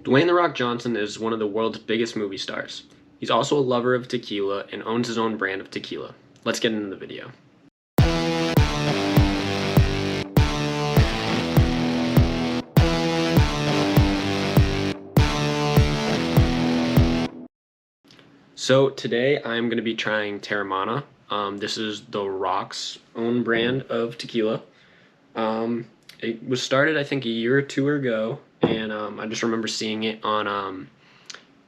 Dwayne "The Rock" Johnson is one of the world's biggest movie stars. He's also a lover of tequila and owns his own brand of tequila. Let's get into the video. So today I'm going to be trying Teremana. This is The Rock's own brand of tequila. It was started I think a year or two ago, and I just remember seeing it on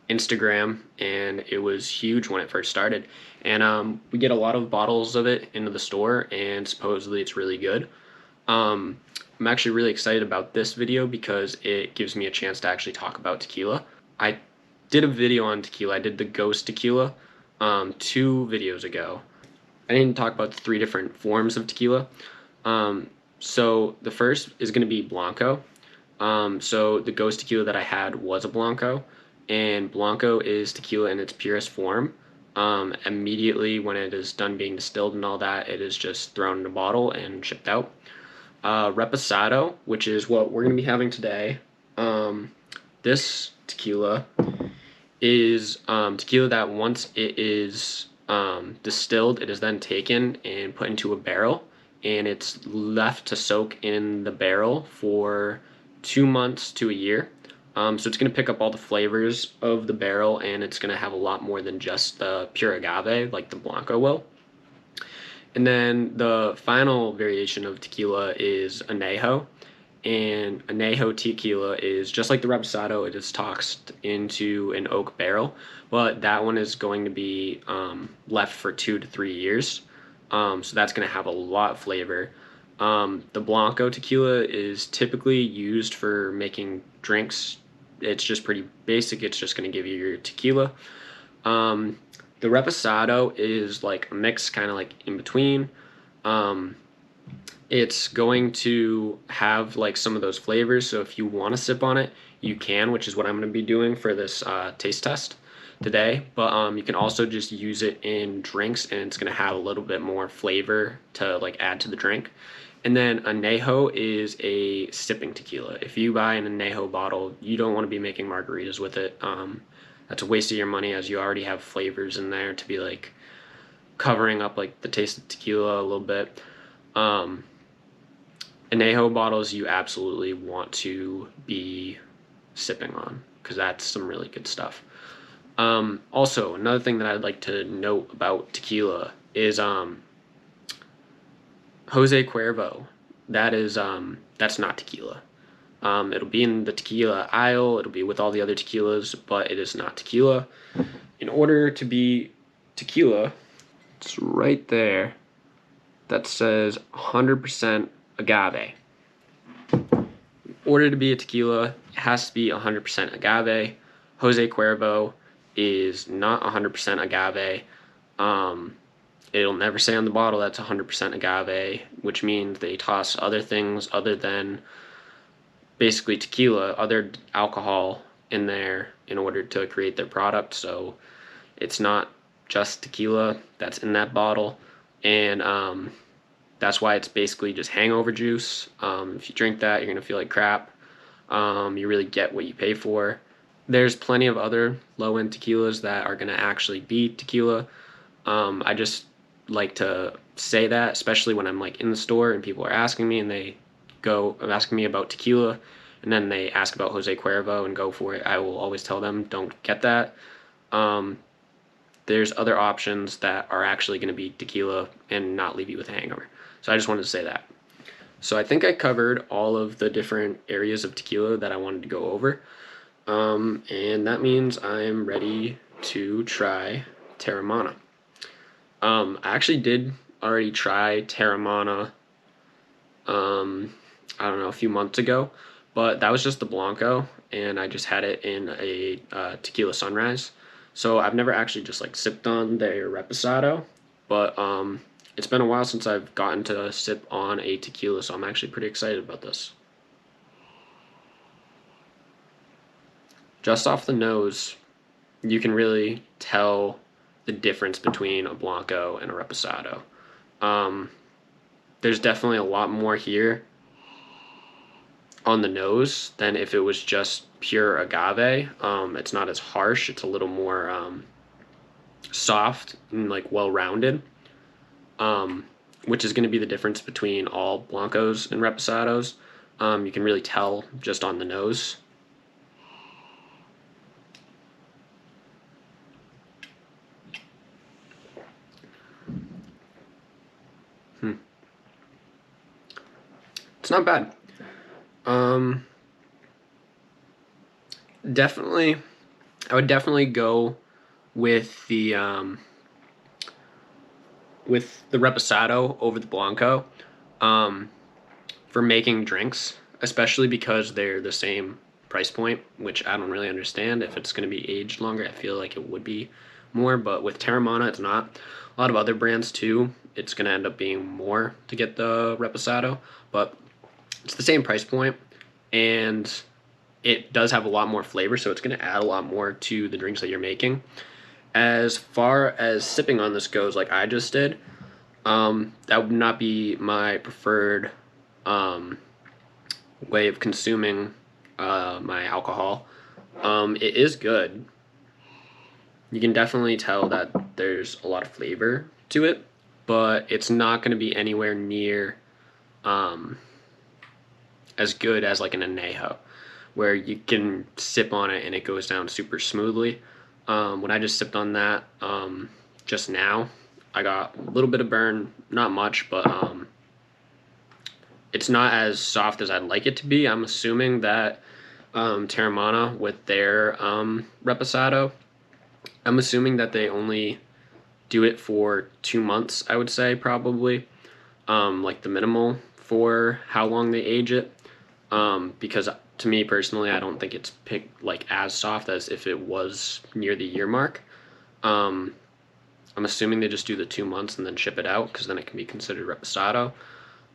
Instagram, and it was huge when it first started. And we get a lot of bottles of it into the store, and supposedly it's really good. I'm actually really excited about this video because it gives me a chance to actually talk about tequila. I did a video on tequila. I did the Ghost Tequila 2 videos ago. I didn't talk about the 3 different forms of tequila. So the first is going to be Blanco. So the Ghost Tequila that I had was a Blanco, and Blanco is tequila in its purest form. Immediately when it is done being distilled and all that, it is just thrown in a bottle and shipped out. Reposado, which is what we're going to be having today. This tequila is tequila that once it is distilled, it is then taken and put into a barrel, and it's left to soak in the barrel for 2 months to a year. So it's going to pick up all the flavors of the barrel, and it's going to have a lot more than just the pure agave like the Blanco will. And then the final variation of tequila is añejo. And añejo tequila is just like the reposado. It is toxed into an oak barrel, but that one is going to be left for 2 to 3 years. So that's going to have a lot of flavor. The Blanco tequila is typically used for making drinks. It's just pretty basic. It's just going to give you your tequila. The reposado is like a mix, kind of like in between. It's going to have like some of those flavors, so if you want to sip on it, you can, which is what I'm going to be doing for this taste test today. But you can also just use it in drinks, and it's going to have a little bit more flavor to like add to the drink. And then añejo is a sipping tequila. If you buy an añejo bottle, you don't want to be making margaritas with it. That's a waste of your money, as you already have flavors in there to be like covering up like the taste of tequila a little bit. Añejo bottles you absolutely want to be sipping on, because that's some really good stuff. Also, another thing that I'd like to note about tequila is Jose Cuervo. That's not tequila. It'll be in the tequila aisle. It'll be with all the other tequilas, but it is not tequila. In order to be tequila, it's right there. That says 100% agave. In order to be a tequila, it has to be 100% agave. Jose Cuervo is not 100% agave. It'll never say on the bottle that's 100% agave, which means they toss other things other than basically tequila, other alcohol in there in order to create their product. So it's not just tequila that's in that bottle, and that's why it's basically just hangover juice. If you drink that, you're gonna feel like crap. You really get what you pay for. There's plenty of other low-end tequilas that are gonna actually be tequila. I just like to say that, especially when I'm like in the store and people are asking me, and they go asking me about tequila, and then they ask about Jose Cuervo and go for it. I will always tell them, don't get that. There's other options that are actually going to be tequila and not leave you with a hangover. So I just wanted to say that. So I think I covered all of the different areas of tequila that I wanted to go over. And that means I'm ready to try Teremana. I actually did already try Teremana, I don't know, a few months ago, but that was just the Blanco, and I just had it in a tequila sunrise. So I've never actually just like sipped on their reposado, but it's been a while since I've gotten to sip on a tequila, so I'm actually pretty excited about this. Just off the nose, you can really tell the difference between a Blanco and a reposado. There's definitely a lot more here on the nose than if it was just pure agave. It's not as harsh. It's a little more soft and like well-rounded, which is going to be the difference between all Blancos and Reposados. You can really tell just on the nose. It's not bad. Definitely, I would definitely go with the Reposado over the Blanco for making drinks, especially because they're the same price point, which I don't really understand. If it's going to be aged longer, I feel like it would be more, but with Teremana, it's not. A lot of other brands too, it's going to end up being more to get the Reposado, but it's the same price point, and it does have a lot more flavor, so it's going to add a lot more to the drinks that you're making. As far as sipping on this goes, like I just did, that would not be my preferred way of consuming my alcohol. It is good. You can definitely tell that there's a lot of flavor to it, but it's not going to be anywhere near as good as like an añejo, where you can sip on it and it goes down super smoothly. When I just sipped on that just now, I got a little bit of burn, not much, but it's not as soft as I'd like it to be. I'm assuming that Teremana with their Reposado, I'm assuming that they only do it for 2 months, I would say, probably, like the minimal for how long they age it, because to me personally, I don't think it's like as soft as if it was near the year mark. I'm assuming they just do the 2 months and then ship it out, because then it can be considered Reposado.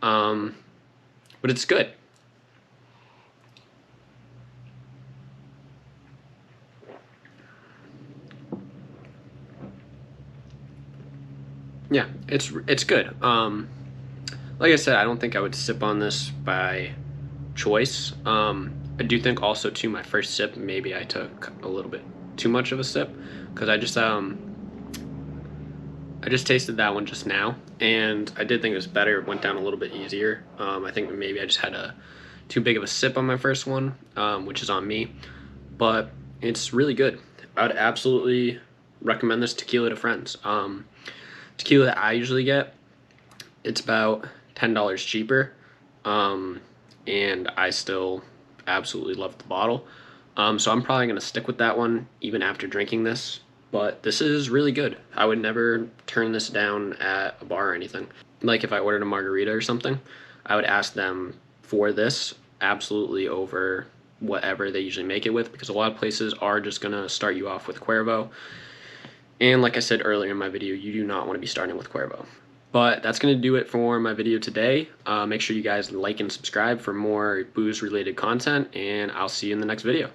But it's good. Yeah, it's good. Like I said, I don't think I would sip on this by choice. I do think also too, my first sip, maybe I took a little bit too much of a sip, because I just tasted that one just now, and I did think it was better. It went down a little bit easier. I think maybe I just had too big of a sip on my first one, which is on me, but it's really good. I would absolutely recommend this tequila to friends. Tequila that I usually get, it's about $10 cheaper, and I still absolutely love the bottle. So I'm probably going to stick with that one even after drinking this, but this is really good. I would never turn this down at a bar or anything. Like if I ordered a margarita or something, I would ask them for this absolutely over whatever they usually make it with, because a lot of places are just going to start you off with Cuervo. And like I said earlier in my video, you do not want to be starting with Cuervo. But that's going to do it for my video today. Make sure you guys like and subscribe for more booze related content, and I'll see you in the next video.